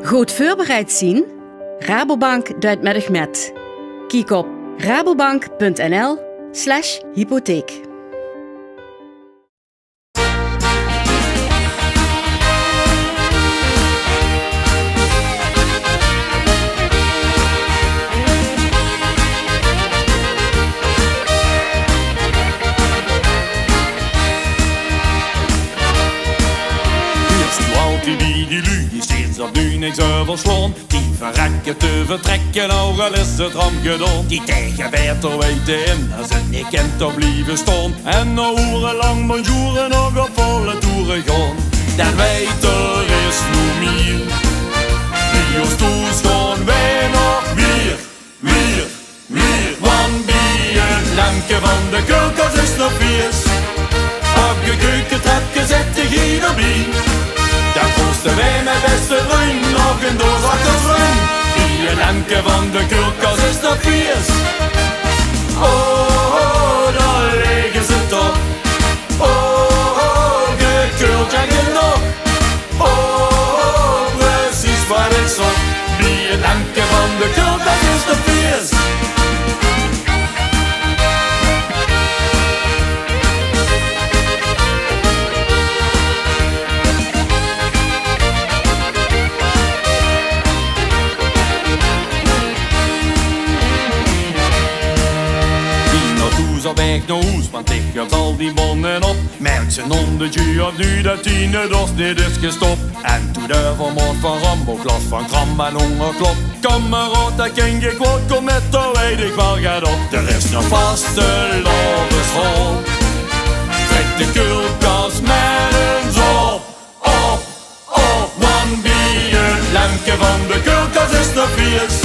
Goed voorbereid zien? Rabobank doet met. Kijk op rabobank.nl/hypotheek. Die steeds op nu niks overslaan. Die verrekken te vertrekken, ook al is het ram gedaan. Die tegen beter weten in, als het niet kent op blijven staan. En nou urenlang bonjouren nog op volle toeren gaan. Dan weet er is nog meer. Wie ons toes gaan wij nog meer. Want bij het lanke van de keukens is nog vies. Op je keukentrapje zet de gier erbij. Dan kosten wij met beste vriend nog een doos akkerswijn. Die lanke van de keukens is nog vies. Oh, daar liggen ze toch. Oh, gekeurd en genoeg. Oh, precies wat ik zocht. Die lanke van de keukens is nog vies. Op weg naar huis, want ik heb al die bonnen op. Merkt ze onderdje of nu dat die dorst niet is gestopt. En toen de vermoord van Rambo, glas van kram en hongerklop. Kameraad, dat ken je kwoord, kom met, dan weet ik wel gaat op. Er is nog vaste lovershol. Trek de koelkast met een zop. Op, want bij het lanke van de koelkast is nog vies.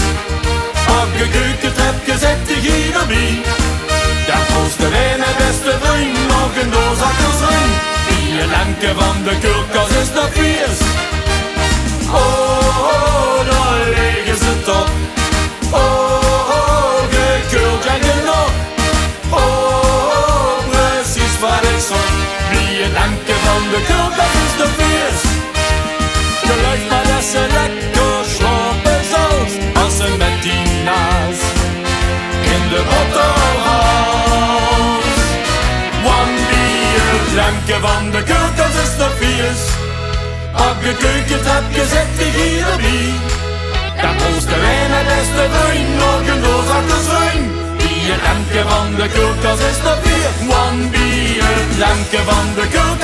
Op je keukentrapje zet de gier erbij. Dan kosten wij met beste vriend nog een doos akkerswijn. Die lanke van de keukens is nog vies. Oh, daar liggen ze toch. Oh, gekeurd en genoeg. Oh, precies wat ik zocht. Die lanke van de keukens is nog vies. Geluid maar dat ze lekker slapen zelfs als ze met die naas in de boterham. Lanke van de keukens is nog vies. Op je keukentrapje zet de gier erbij. Dan kosten wij met beste vriend nog een doos akkerswijn. Die lanke van de keukens is nog vies. Want bij het lanke van de keukens